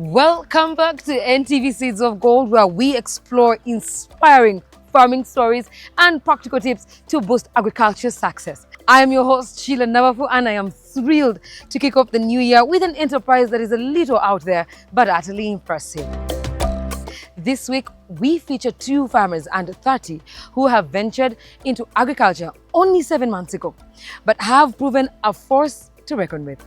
Welcome back to NTV Seeds of Gold, where we explore inspiring farming stories and practical tips to boost agriculture success. I am your host, Sheila Navafu, and I am thrilled to kick off the new year with an enterprise that is a little out there, but utterly impressive. This week, we feature 2 farmers under 30 who have ventured into agriculture only 7 months ago, but have proven a force to reckon with.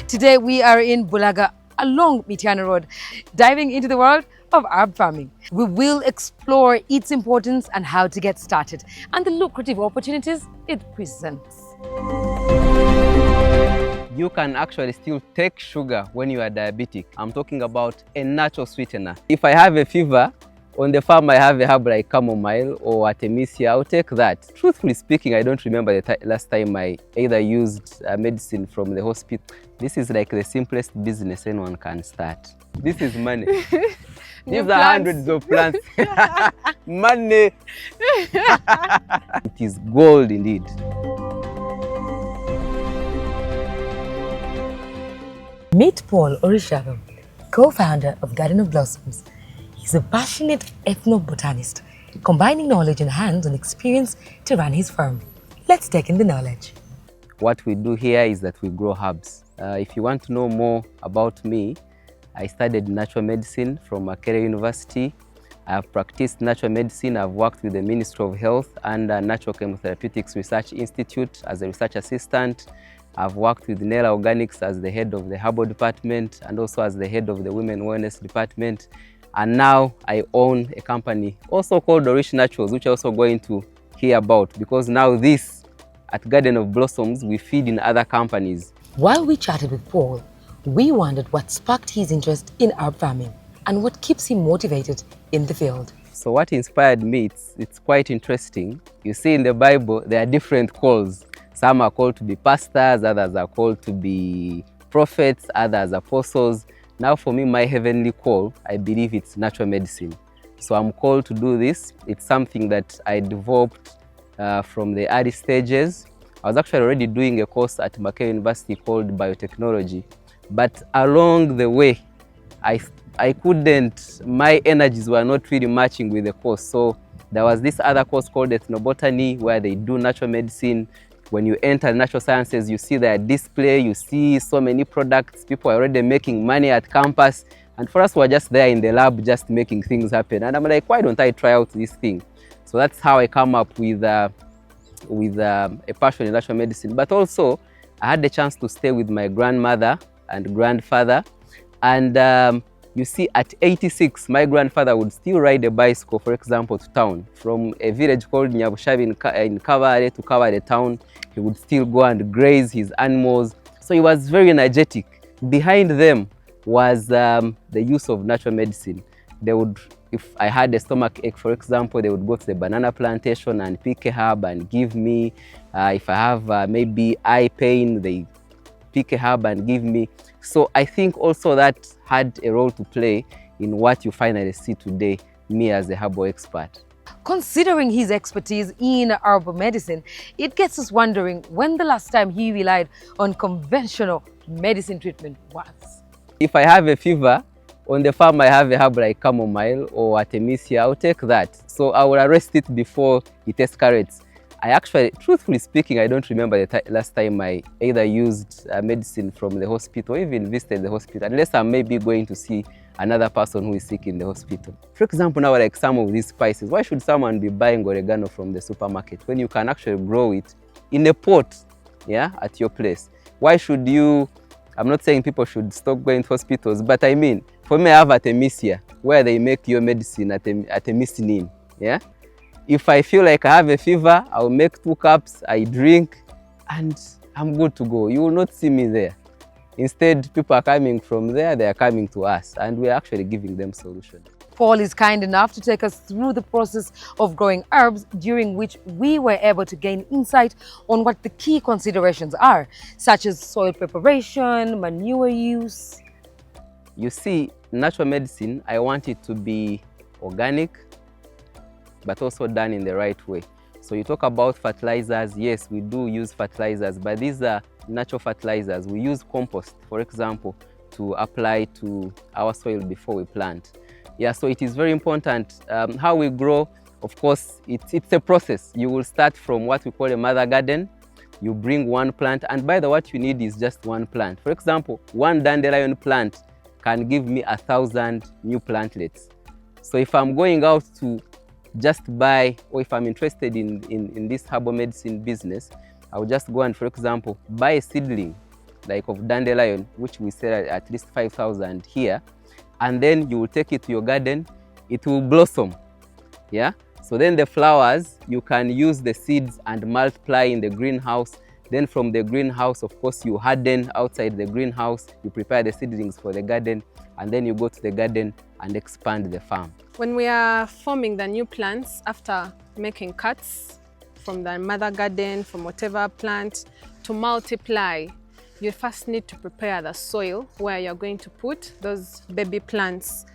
Today, we are in Bulaga along Mitiana Road, diving into the world of herb farming. We will explore its importance and how to get started, and the lucrative opportunities it presents. You can actually still take sugar when you are diabetic. I'm talking about a natural sweetener. If I have a fever, on the farm I have a herb like chamomile or artemisia, I'll take that. Truthfully speaking, I don't remember the last time I either used medicine from the hospital. This is like the simplest business anyone can start. This is money. These are hundreds of plants. Money. It is gold indeed. Meet Paul Orishago, co-founder of Garden of Blossoms. He's a passionate ethnobotanist, combining knowledge and hands-on experience to run his firm. Let's take in the knowledge. What we do here is that we grow herbs. If you want to know more about me, I studied natural medicine from Makerere University. I have practiced natural medicine. I've worked with the Ministry of Health and Natural Chemotherapeutics Research Institute as a research assistant. I've worked with Nela Organics as the head of the herbal department and also as the head of the women wellness department. And now I own a company also called Rich Naturals, which I'm also going to hear about, because now this at Garden of Blossoms, we feed in other companies. While we chatted with Paul, we wondered what sparked his interest in herb farming and what keeps him motivated in the field. So what inspired me, it's quite interesting. You see in the Bible, there are different calls. Some are called to be pastors, others are called to be prophets, others apostles. Now for me, my heavenly call, I believe it's natural medicine. So I'm called to do this. It's something that I developed from the early stages. I was actually already doing a course at Makerere University called biotechnology. But along the way, I couldn't, my energies were not really matching with the course. So there was this other course called ethnobotany where they do natural medicine. When you enter natural sciences, you see their display, you see so many products, people are already making money at campus. And for us, we're just there in the lab, just making things happen. And I'm like, why don't I try out this thing? So that's how I come up with a passion in natural medicine. But also, I had the chance to stay with my grandmother and grandfather. And you see, at 86, my grandfather would still ride a bicycle, for example, to town. From a village called Nyabushabi in Kabale to Kabale town, he would still go and graze his animals. So he was very energetic. Behind them was the use of natural medicine. They would, if I had a stomach ache, for example, they would go to the banana plantation and pick a herb and give me. If I have maybe eye pain, they pick a herb and give me. So I think also that had a role to play in what you finally see today, me as a herbal expert. Considering his expertise in herbal medicine, it gets us wondering when the last time he relied on conventional medicine treatment was. If I have a fever, on the farm I have a herb like chamomile or artemisia, I'll take that. So I will arrest it before it escalates. I actually, truthfully speaking, I don't remember the last time I either used medicine from the hospital or even visited the hospital, unless I'm maybe going to see another person who is sick in the hospital. For example, now like some of these spices, why should someone be buying oregano from the supermarket when you can actually grow it in a pot, yeah, at your place? Why should you, I'm not saying people should stop going to hospitals, but I mean, for me I have artemisia, where they make your medicine artemisinin, yeah? If I feel like I have a fever, I'll make 2 cups, I drink, and I'm good to go. You will not see me there. Instead, people are coming from there, they are coming to us, and we're actually giving them solutions. Paul is kind enough to take us through the process of growing herbs, during which we were able to gain insight on what the key considerations are, such as soil preparation, manure use. You see, natural medicine, I want it to be organic, but also done in the right way. So you talk about fertilizers, yes, we do use fertilizers, but these are natural fertilizers. We use compost, for example, to apply to our soil before we plant. Yeah, so it is very important. How we grow, of course, it's a process. You will start from what we call a mother garden. You bring one plant, and by the what you need is just one plant. For example, one dandelion plant can give me 1,000 new plantlets. So if I'm going out to just buy, or if I'm interested in this herbal medicine business, I'll just go and, for example, buy a seedling like of dandelion, which we sell at least 5,000 here, and then you will take it to your garden. It will blossom. Yeah. So then the flowers, you can use the seeds and multiply in the greenhouse. Then from the greenhouse, of course, you harden outside the greenhouse, you prepare the seedlings for the garden, and then you go to the garden and expand the farm. When we are forming the new plants after making cuts from the mother garden, from whatever plant, to multiply, you first need to prepare the soil where you're going to put those baby plants.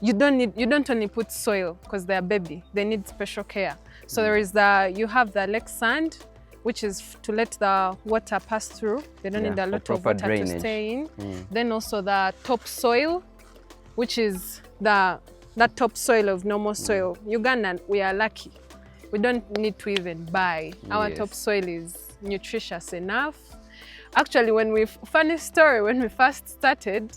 You don't only put soil because they're baby, they need special care. So there is you have the lake sand, which is to let the water pass through. They don't need a lot of water drainage to stay in. Then also the topsoil, which is the topsoil of normal soil. Uganda, we are lucky. We don't need to even buy. Our topsoil is nutritious enough. Actually, funny story, when we first started,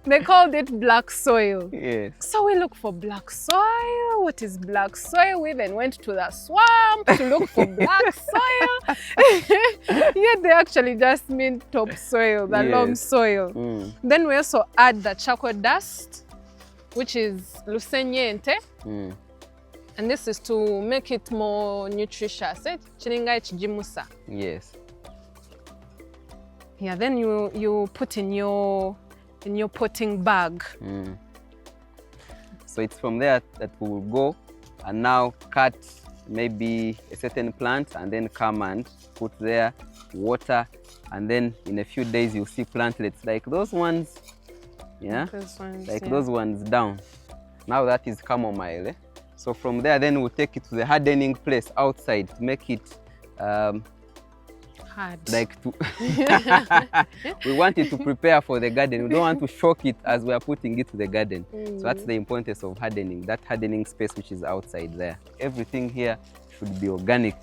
they called it black soil. Yes. So we look for black soil. What is black soil? We even went to the swamp to look for black soil. Yet they actually just mean topsoil, the loam soil. Then we also add the charcoal dust, which is lusenyente. And this is to make it more nutritious. Yes. Yeah, then you put in your potting bag. So it's from there that we will go and now cut maybe a certain plant and then come and put there, water, and then in a few days you'll see plantlets like those ones. Yeah, those ones down. Now that is chamomile. So from there then we'll take it to the hardening place outside to make it hard. We want it to prepare for the garden. We don't want to shock it as we are putting it to the garden. So that's the importance of hardening, that hardening space which is outside there. Everything here should be organic.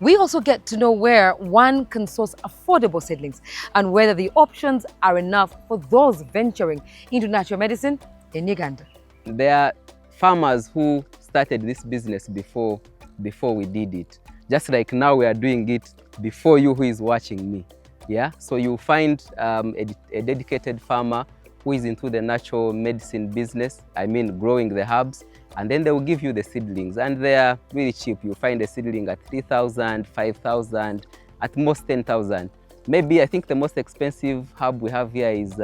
We also get to know where one can source affordable seedlings and whether the options are enough for those venturing into natural medicine in Uganda. There are farmers who started this business before we did it. Just like now we are doing it before you who is watching me. Yeah, so you find a dedicated farmer who is into the natural medicine business, I mean growing the herbs, and then they will give you the seedlings, and they are really cheap. You find a seedling at 3,000, 5,000, at most 10,000. Maybe I think the most expensive herb we have here is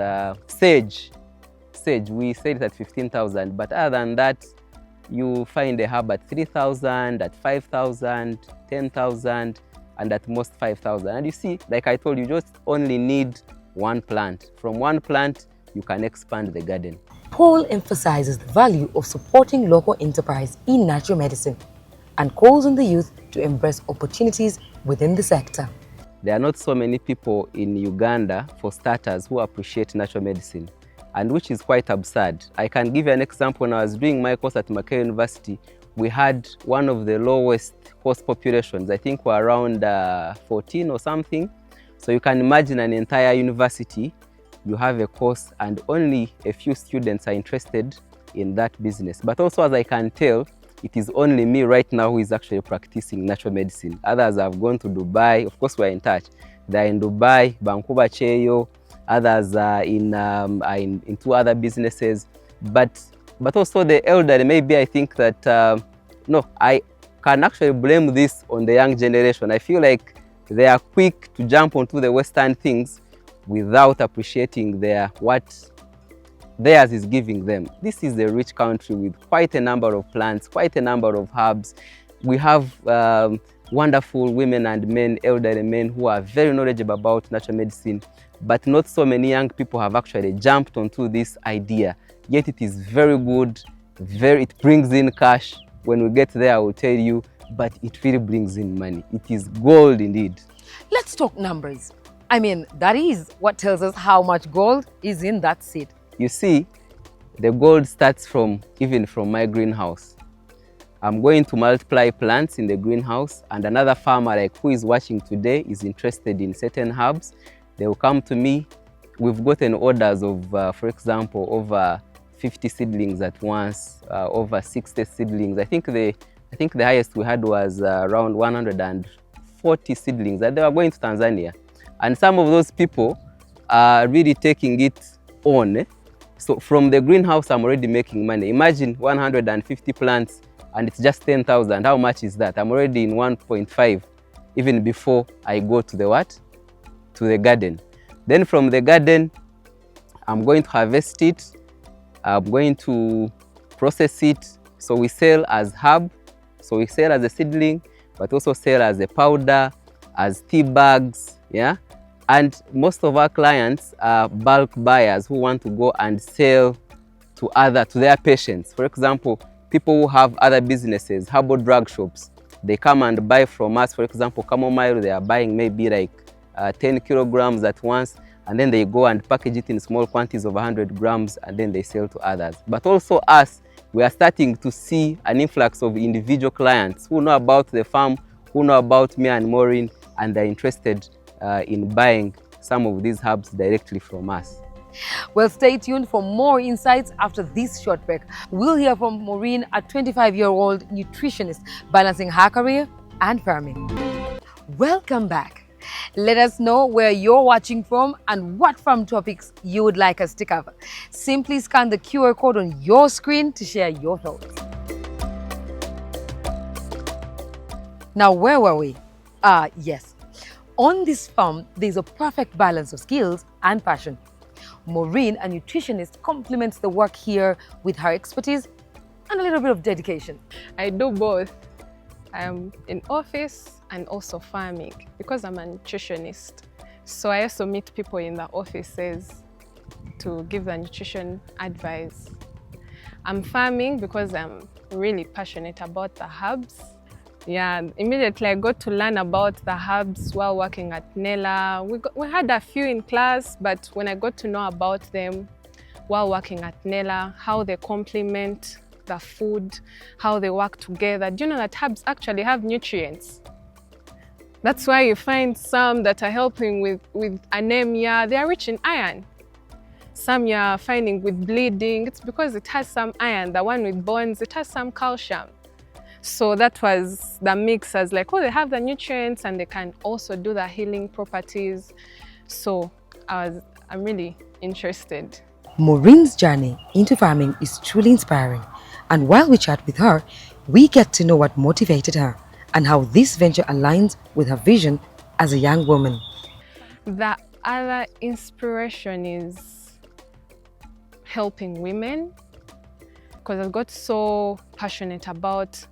sage. Sage, we sell it at 15,000, but other than that, you find a herb at 3,000, at 5,000, 10,000, and at most 5,000. And you see, like I told you, just only need one plant. From one plant, you can expand the garden. Paul emphasizes the value of supporting local enterprise in natural medicine and calls on the youth to embrace opportunities within the sector. There are not so many people in Uganda, for starters, who appreciate natural medicine, and which is quite absurd. I can give you an example. When I was doing my course at Makerere University, we had one of the lowest course populations. I think we're around 14 or something. So you can imagine an entire university, you have a course and only a few students are interested in that business. But also, as I can tell, it is only me right now who is actually practicing natural medicine. Others have gone to Dubai. Of course, we're in touch. They're in Dubai, Vancouver, Cheyo. Others are in two other businesses. But also the elderly, maybe I think that, no, I can actually blame this on the young generation. I feel like they are quick to jump onto the Western things without appreciating what theirs is giving them. This is a rich country with quite a number of plants, quite a number of herbs. We have wonderful women and men, elderly men who are very knowledgeable about natural medicine, but not so many young people have actually jumped onto this idea. Yet it is very good, it brings in cash. When we get there, I will tell you, but it really brings in money. It is gold indeed. Let's talk numbers. I mean, that is what tells us how much gold is in that seed. You see, the gold starts even from my greenhouse. I'm going to multiply plants in the greenhouse, and another farmer like who is watching today is interested in certain herbs. They will come to me. We've gotten orders of, for example, over 50 seedlings at once, over 60 seedlings. I think the highest we had was around 140 seedlings, and they were going to Tanzania. And some of those people are really taking it on. So from the greenhouse, I'm already making money. Imagine 150 plants and it's just 10,000. How much is that? I'm already in 1.5 even before I go to the what? To the garden. Then from the garden, I'm going to harvest it. I'm going to process it. So we sell as herb. So we sell as a seedling, but also sell as a powder, as tea bags, yeah? And most of our clients are bulk buyers who want to go and sell to their patients. For example, people who have other businesses, herbal drug shops, they come and buy from us. For example, chamomile, they are buying maybe like 10 kilograms at once, and then they go and package it in small quantities of 100 grams, and then they sell to others. But also us, we are starting to see an influx of individual clients who know about the farm, who know about me and Maureen, and they're interested in buying some of these herbs directly from us. Well, stay tuned for more insights after this short break. We'll hear from Maureen, a 25-year-old nutritionist balancing her career and farming. Welcome back. Let us know where you're watching from and what farm topics you would like us to cover. Simply scan the QR code on your screen to share your thoughts. Now, where were we? Yes. On this farm, there's a perfect balance of skills and passion. Maureen, a nutritionist, complements the work here with her expertise and a little bit of dedication. I do both. I'm in office and also farming because I'm a nutritionist. So I also meet people in the offices to give the nutrition advice. I'm farming because I'm really passionate about the herbs. Yeah, immediately I got to learn about the herbs while working at Nella. We had a few in class, but when I got to know about them while working at Nella, how they complement the food, how they work together. Do you know that herbs actually have nutrients? That's why you find some that are helping with anemia. They are rich in iron. Some you're finding with bleeding, it's because it has some iron. The one with bones, it has some calcium. So that was the mix as like, oh, they have the nutrients and they can also do the healing properties. So I'm really interested. Maureen's journey into farming is truly inspiring. And while we chat with her, we get to know what motivated her and how this venture aligns with her vision as a young woman. The other inspiration is helping women, because I got so passionate about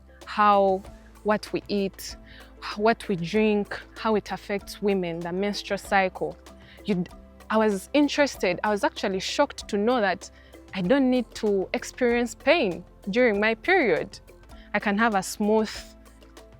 what we eat, what we drink, how it affects women, the menstrual cycle. I was interested. I was actually shocked to know that I don't need to experience pain during my period. I can have a smooth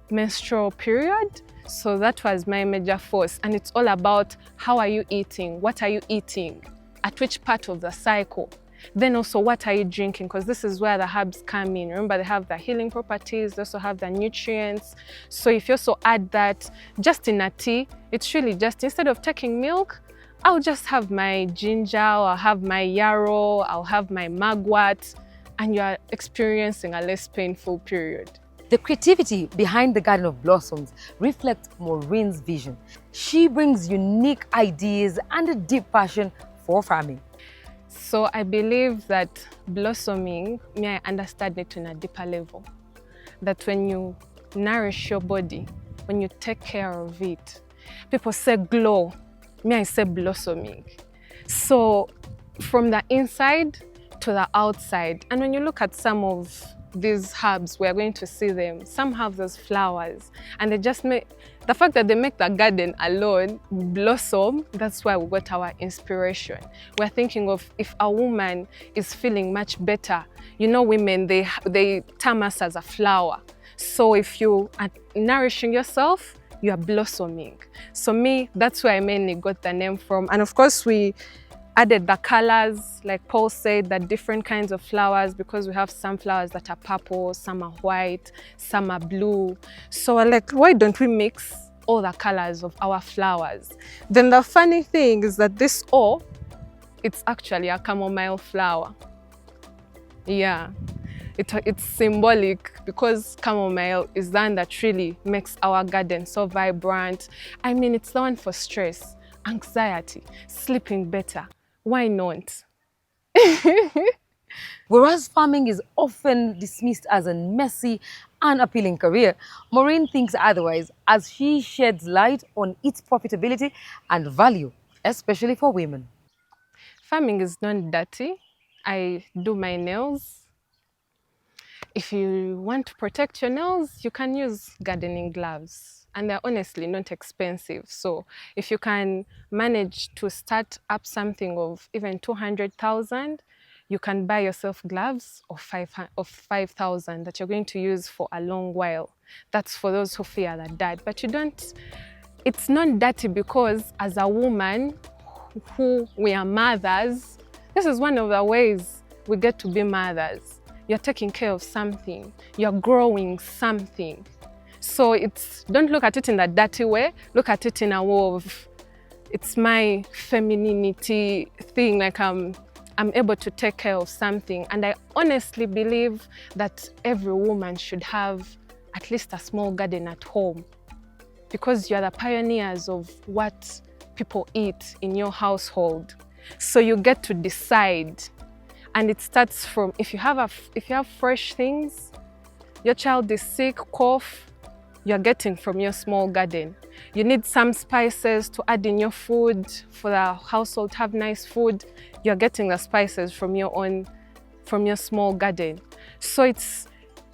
menstrual period. So that was my major force. And it's all about how are you eating? What are you eating? At which part of the cycle? Then also, what are you drinking? Because this is where the herbs come in. Remember, they have the healing properties, they also have the nutrients. So if you also add that just in a tea, it's really just, instead of taking milk, I'll just have my ginger, I'll have my yarrow, I'll have my mugwort, and you are experiencing a less painful period. The creativity behind the Garden of Blossoms reflects Maureen's vision. She brings unique ideas and a deep passion for farming. So I believe that blossoming, I understand it on a deeper level. That when you nourish your body, when you take care of it, people say glow, I say blossoming. So from the inside to the outside, and when you look at some of these herbs, we are going to see them. Some have those flowers, and they just make, the fact that they make the garden alone blossom, that's why we got our inspiration. We're thinking of if a woman is feeling much better, you know, women, they term us as a flower. So if you are nourishing yourself, you are blossoming. So me, that's where I mainly got the name from. And of course, we added the colors, like Paul said, the different kinds of flowers, because we have some flowers that are purple, some are white, some are blue. So we're like, why don't we mix all the colors of our flowers? Then the funny thing is that this O, it's actually a chamomile flower. Yeah, it's symbolic because chamomile is the one that really makes our garden so vibrant. I mean, it's the one for stress, anxiety, sleeping better. Why not? Whereas farming is often dismissed as a messy, unappealing career, Maureen thinks otherwise as she sheds light on its profitability and value, especially for women. Farming is not dirty. I do my nails. If you want to protect your nails, you can use gardening gloves. And they're honestly not expensive. So if you can manage to start up something of even 200,000, you can buy yourself gloves of 5,000 that you're going to use for a long while. That's for those who fear the dirt. But you don't, it's not dirty because as a woman who we are mothers, this is one of the ways we get to be mothers. You're taking care of something, you're growing something. So don't look at it in that dirty way, look at it in a way of, it's my femininity thing, like I'm able to take care of something. And I honestly believe that every woman should have at least a small garden at home, because you're the pioneers of what people eat in your household. So you get to decide. And it starts from, if you have fresh things, your child is sick, cough, you're getting from your small garden. You need some spices to add in your food for the household to have nice food, you're getting the spices from your small garden. So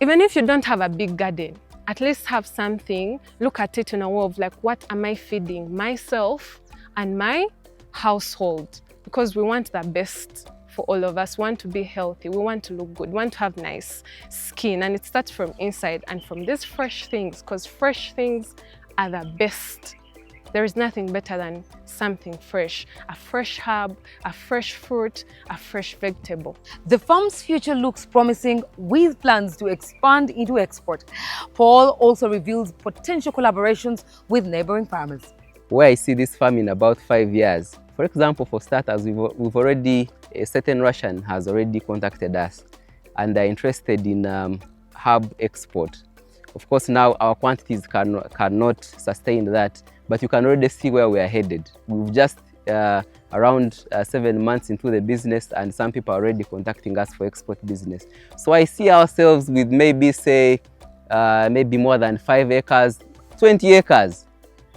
even if you don't have a big garden, at least have something, look at it in a way of like, what am I feeding myself and my household? Because we want the best for all of us. We want to be healthy, we want to look good, we want to have nice skin, and it starts from inside and from these fresh things, because fresh things are the best. There is nothing better than something fresh, a fresh herb, a fresh fruit, a fresh vegetable. The farm's future looks promising with plans to expand into export. Paul also reveals potential collaborations with neighboring farmers. Where I see this farm in about 5 years, for example, for starters, we've already, a certain Russian has already contacted us and they're interested in herb export. Of course, now our quantities cannot sustain that, but you can already see where we are headed. We've just around 7 months into the business, and some people are already contacting us for export business. So I see ourselves with maybe, say, maybe more than 5 acres, 20 acres,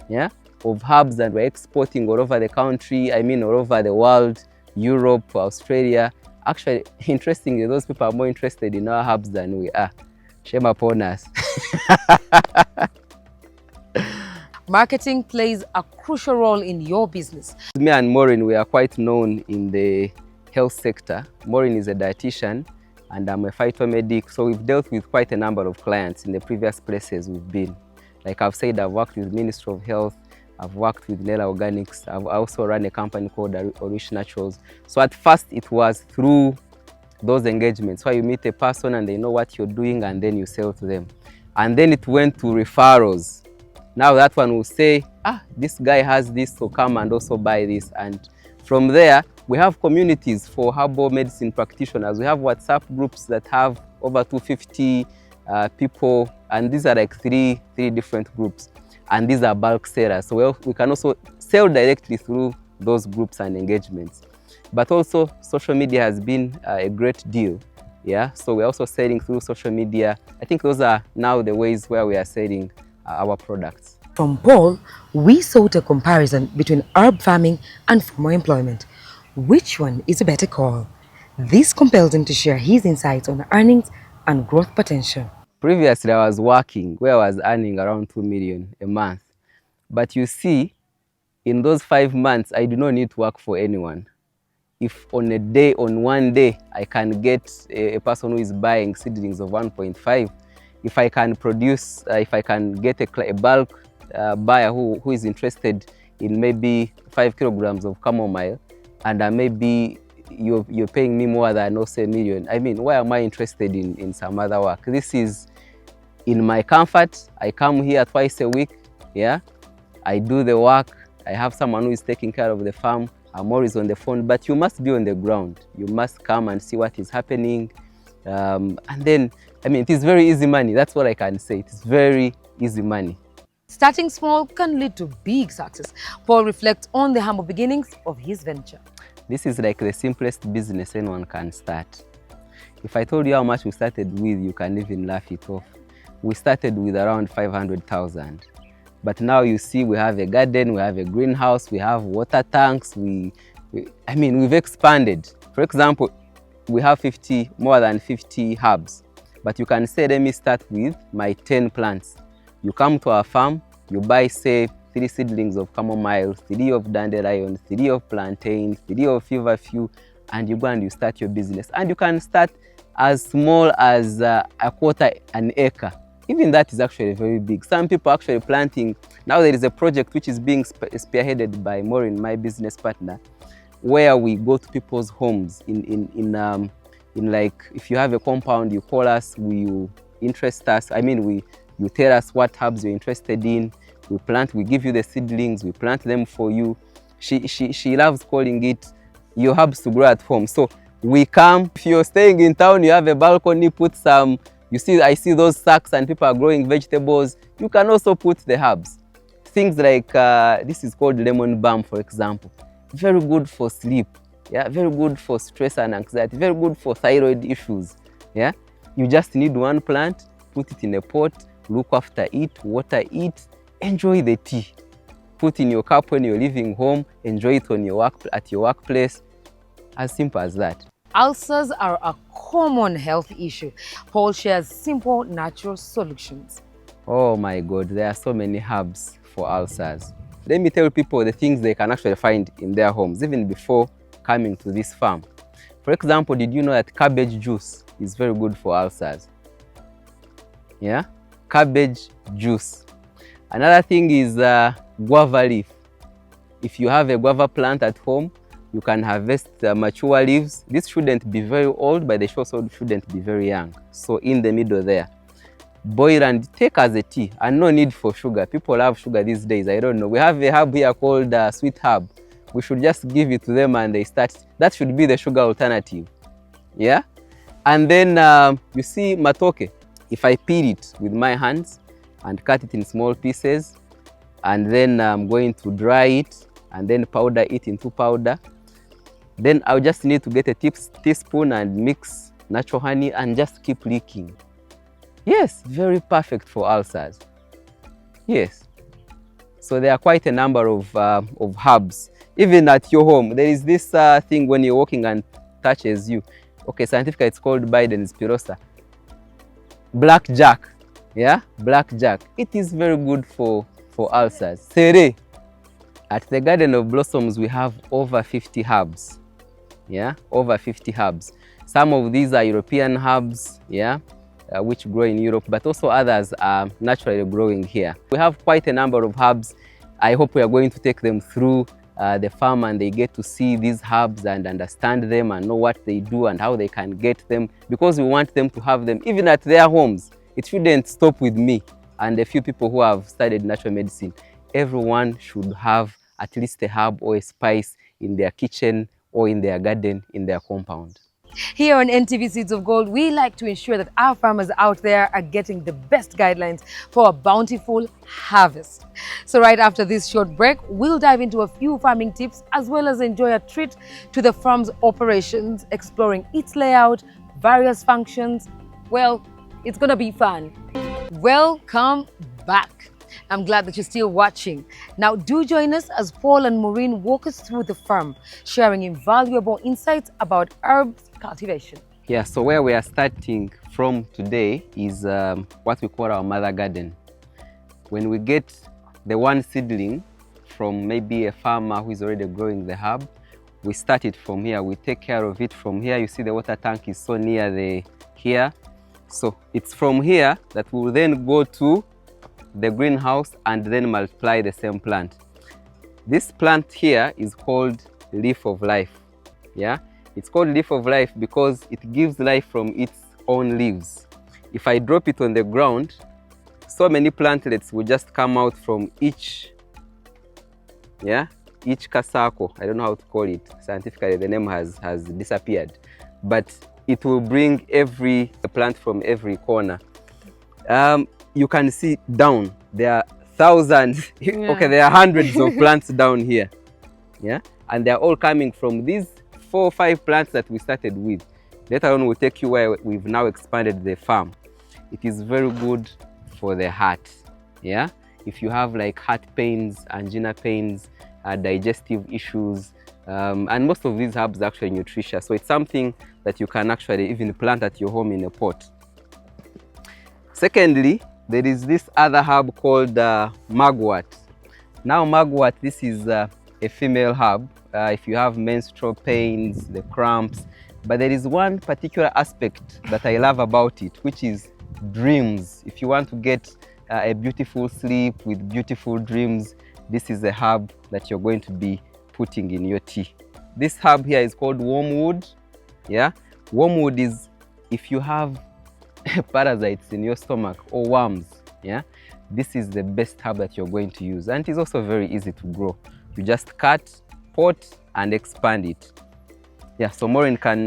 yeah, of herbs that we're exporting all over the country, I mean all over the world, Europe, Australia. Actually, interestingly, those people are more interested in our herbs than we are. Shame upon us. Marketing plays a crucial role in your business. Me and Maureen, we are quite known in the health sector. Maureen is a dietitian and I'm a phytomedic, so we've dealt with quite a number of clients in the previous places we've been. Like I've said, I've worked with Ministry of Health, I've worked with Nela Organics, I've also run a company called Orish Naturals. So at first it was through those engagements where you meet a person and they know what you're doing and then you sell to them. And then it went to referrals. Now that one will say, this guy has this, so come and also buy this. And from there, we have communities for herbal medicine practitioners. We have WhatsApp groups that have over 250 people, and these are like three different groups. And these are bulk sellers. So we can also sell directly through those groups and engagements. But also social media has been a great deal. Yeah, so we're also selling through social media. I think those are now the ways where we are selling our products. From Paul, we sought a comparison between herb farming and formal employment. Which one is a better call? This compelled him to share his insights on earnings and growth potential. Previously, I was working where I was earning around 2 million a month. But you see, in those 5 months, I do not need to work for anyone. If on one day, I can get a person who is buying seedlings of 1.5, if I can produce, if I can get a bulk buyer who is interested in maybe 5 kilograms of chamomile, and maybe you're paying me more than, no, say, million. I mean, why am I interested in some other work? This is in my comfort. I come here twice a week, yeah, I do the work. I have someone who is taking care of the farm. I'm always on the phone, but you must be on the ground. You must come and see what is happening. And then, I mean, it is very easy money. That's what I can say. It's very easy money. Starting small can lead to big success. Paul reflects on the humble beginnings of his venture. This is like the simplest business anyone can start. If I told you how much we started with, you can even laugh it off. We started with around 500,000. But now you see we have a garden, we have a greenhouse, we have water tanks, I mean, we've expanded. For example, we have more than 50 herbs. But you can say, let me start with my 10 plants. You come to our farm, you buy, say, 3 seedlings of chamomile, 3 of dandelion, 3 of plantain, 3 of feverfew, and you go and you start your business. And you can start as small as a quarter an acre. Even that is actually very big. Some people are actually planting. Now there is a project which is being spearheaded by Maureen, my business partner, where we go to people's homes in like, if you have a compound, you call us, you interest us. I mean, you tell us what herbs you're interested in. We plant, we give you the seedlings, we plant them for you. She loves calling it your herbs to grow at home. So we come, if you're staying in town, you have a balcony, put some, you see, I see those sacks and people are growing vegetables. You can also put the herbs. Things like, this is called lemon balm, for example. Very good for sleep, yeah, very good for stress and anxiety, very good for thyroid issues, yeah. You just need one plant, put it in a pot, look after it, water it, enjoy the tea. Put in your cup when you're leaving home, enjoy it on at your workplace. As simple as that. Ulcers are a common health issue. Paul shares simple, natural solutions. Oh my God, there are so many herbs for ulcers. Let me tell people the things they can actually find in their homes, even before coming to this farm. For example, did you know that cabbage juice is very good for ulcers? Yeah, cabbage juice. Another thing is guava leaf. If you have a guava plant at home, you can harvest mature leaves. This shouldn't be very old, but they also shouldn't be very young. So in the middle there. Boil and take as a tea, and no need for sugar. People love sugar these days. I don't know. We have a herb here called sweet herb. We should just give it to them and they start. That should be the sugar alternative. Yeah? And then you see matoke. If I peel it with my hands and cut it in small pieces, and then I'm going to dry it and then powder it into powder, then I'll just need to get a teaspoon and mix natural honey and just keep licking. Yes, very perfect for ulcers. Yes. So there are quite a number of herbs. Even at your home, there is this thing when you're walking and touches you. Okay, scientifically it's called Biden's spirosa. Blackjack. Yeah, blackjack. It is very good for ulcers. Sere. At the Garden of Blossoms, we have over 50 herbs. Yeah, over 50 herbs. Some of these are European herbs, yeah, which grow in Europe, but also others are naturally growing here. We have quite a number of herbs. I hope we are going to take them through the farm and they get to see these herbs and understand them and know what they do and how they can get them, because we want them to have them even at their homes. It shouldn't stop with me and a few people who have studied natural medicine. Everyone should have at least a herb or a spice in their kitchen or in their garden, in their compound. Here on NTV Seeds of Gold, we like to ensure that our farmers out there are getting the best guidelines for a bountiful harvest. So right after this short break, we'll dive into a few farming tips as well as enjoy a treat to the farm's operations, exploring its layout, various functions. Well, it's gonna be fun. Welcome back. I'm glad that you're still watching. Now do join us as Paul and Maureen walk us through the farm, sharing invaluable insights about herbs cultivation. Yeah, so where we are starting from today is what we call our mother garden. When we get the one seedling from maybe a farmer who is already growing the herb, we start it from here. We take care of it from here. You see the water tank is so near here. So it's from here that we will then go to the greenhouse and then multiply the same plant. This plant here is called leaf of life. Yeah, it's called leaf of life because it gives life from its own leaves. If I drop it on the ground, so many plantlets will just come out from each casako. I don't know how to call it scientifically, the name has disappeared, but it will bring every plant from every corner. You can see down there are thousands, okay, there are hundreds of plants down here, and they're all coming from these 4 or 5 plants that we started with. Later on we'll take you where we've now expanded the farm. It is very good for the heart. If you have like heart pains, angina pains, digestive issues, and most of these herbs are actually nutritious, so it's something that you can actually even plant at your home in a pot. Secondly, there is this other herb called mugwort. Now mugwort, this is a female herb. If you have menstrual pains, the cramps, but there is one particular aspect that I love about it, which is dreams. If you want to get a beautiful sleep with beautiful dreams, this is a herb that you're going to be putting in your tea. This herb here is called wormwood. Wormwood is if you have parasites in your stomach or worms. This is the best herb that you're going to use, and it is also very easy to grow. You just cut, pot, and expand it. So Maureen can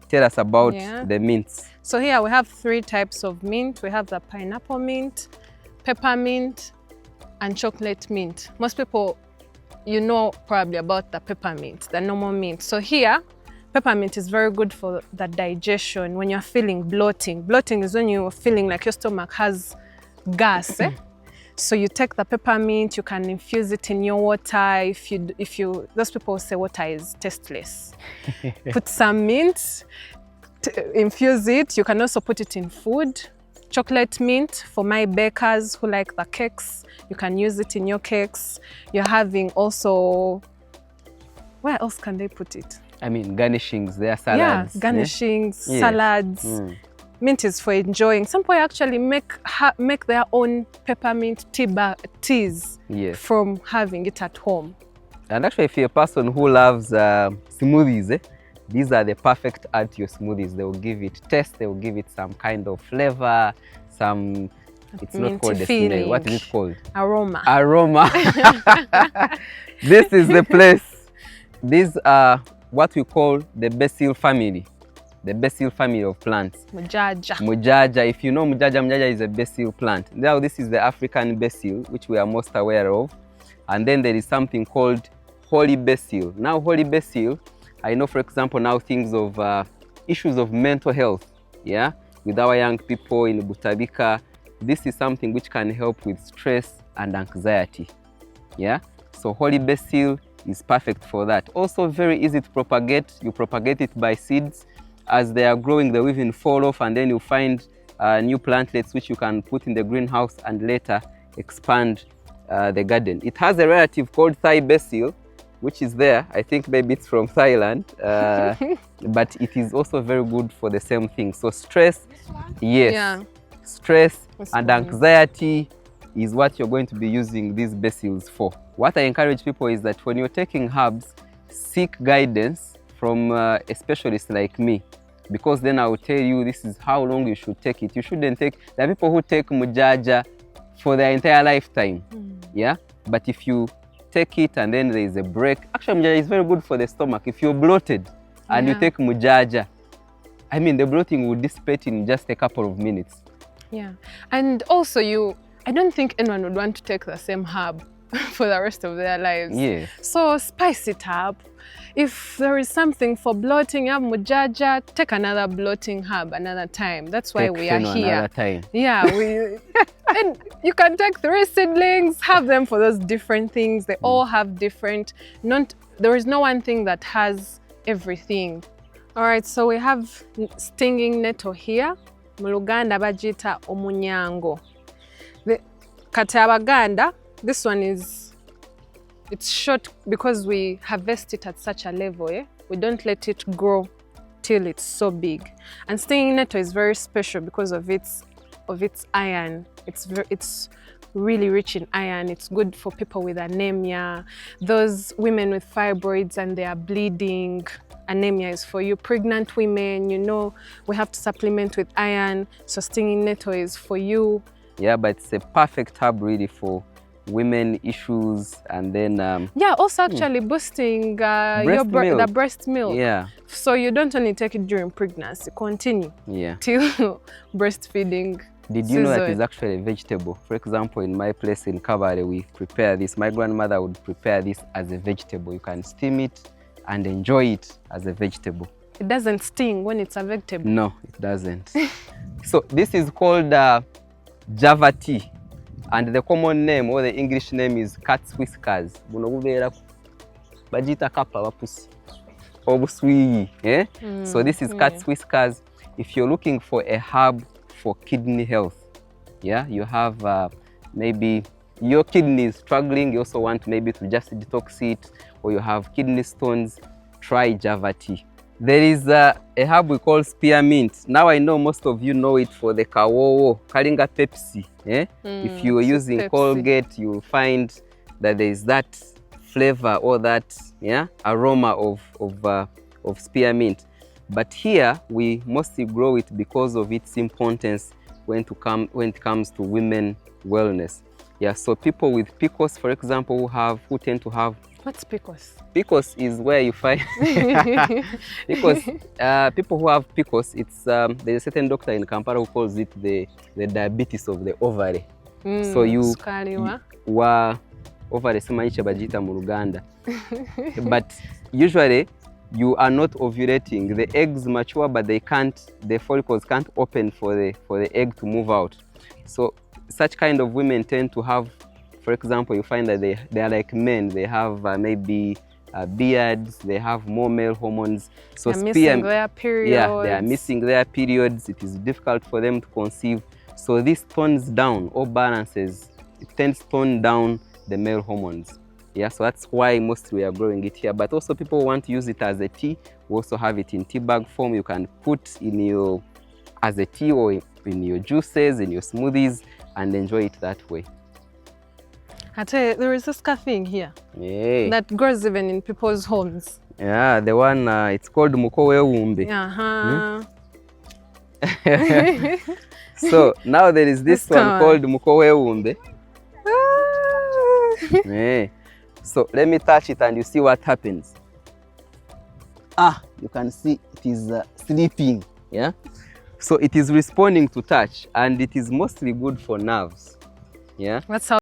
tell us about the mints. So here we have 3 types of mint. We have the pineapple mint, peppermint, and chocolate mint. Most people, you know probably about the peppermint, the normal mint. So here, peppermint is very good for the digestion when you're feeling bloating. Bloating is when you're feeling like your stomach has gas. So you take the peppermint, you can infuse it in your water. If you those people say water is tasteless. Put some mint, infuse it. You can also put it in food. Chocolate mint for my bakers who like the cakes. You can use it in your cakes. You're having also, where else can they put it? I mean, garnishings, there are salads. Yeah, garnishings, salads. Mint is for enjoying. Some people actually make their own peppermint teas from having it at home. And actually, if you're a person who loves smoothies, these are the perfect add to your smoothies. They will give it taste, they will give it some kind of flavor, some, it's not called a smell. What is it called? Aroma. Aroma. This is the place. These are what we call the basil family. The basil family of plants. Mujaja. Mujaja. If you know mujaja, mujaja is a basil plant. Now this is the African basil, which we are most aware of. And then there is something called holy basil. Now holy basil, I know for example now things of issues of mental health. With our young people in Butabika, this is something which can help with stress and anxiety. So holy basil is perfect for that. Also very easy to propagate. You propagate it by seeds. As they are growing, they will even fall off, and then you find new plantlets which you can put in the greenhouse and later expand the garden. It has a relative called Thai basil, which is there. I think maybe it's from Thailand, but it is also very good for the same thing. So stress, stress and anxiety is what you're going to be using these basils for. What I encourage people is that when you're taking herbs, seek guidance from a specialist like me, because then I will tell you this is how long you should take it. You shouldn't take, there are people who take mujaja for their entire lifetime. But if you take it and then there is a break, actually mujaja is very good for the stomach. If you're bloated and you take mujaja, I mean the bloating will dissipate in just a couple of minutes. And also I don't think anyone would want to take the same herb for the rest of their lives. So spice it up. If there is something for bloating, you have mujaja, take another bloating herb another time. That's why we are here. And you can take 3 seedlings, have them for those different things. They all have different, there is no one thing that has everything. All right, so we have stinging nettle here. Mu Luganda bajita omunyango. Kati Abaganda, this one it's short because we harvest it at such a level. We don't let it grow till it's so big. And stinging nettle is very special because of its iron. It's really rich in iron. It's good for people with anemia, those women with fibroids and they are bleeding. Anemia is for you. Pregnant women, you know, we have to supplement with iron, so stinging nettle is for you. Yeah, but it's a perfect herb really for women issues, and then yeah, also actually boosting the breast milk. Yeah. So you don't only take it during pregnancy, continue till breastfeeding. Did you know that it's actually a vegetable? For example, in my place in Kabale, we prepare this. My grandmother would prepare this as a vegetable. You can steam it and enjoy it as a vegetable. It doesn't sting when it's a vegetable? No, it doesn't. So this is called Java tea, and the common name or the English name is cat's whiskers. So this is cat's whiskers. If you're looking for a herb for kidney health, yeah, you have maybe your kidney is struggling, you also want maybe to just detox it, or you have kidney stones, try Java tea. There is a herb we call spearmint. Now I know most of you know it for the kawowo, kalinga Pepsi. If you are using Pepsi. Colgate, you'll find that there is that flavor or that aroma of spearmint. But here we mostly grow it because of its importance when it comes to women wellness. Yeah, so people with PCOS, for example, who tend to have... What's PCOS? PCOS is where you find... because people who have PCOS, it's there's a certain doctor in Kampala who calls it the diabetes of the ovary. So you ovary simanyiche bagita mu Luganda. But usually you are not ovulating. The eggs mature, but the follicles can't open for the egg to move out. So such kind of women tend to have, for example, you find that they are like men. They have maybe beards, they have more male hormones. So they're missing their periods. Yeah, they are missing their periods. It is difficult for them to conceive. So this tones down or balances. It tends to tone down the male hormones. Yeah, so that's why mostly we are growing it here. But also people want to use it as a tea. We also have it in tea bag form. You can put as a tea or in your juices, in your smoothies, and enjoy it that way. I tell you, there is a scaffing here that grows even in people's homes. Yeah, the one, it's called mukowe wumbe. So now there is this one called mukowe wumbe. So let me touch it and you see what happens. You can see it is sleeping. Yeah. So it is responding to touch, and it is mostly good for nerves. Yeah. That's how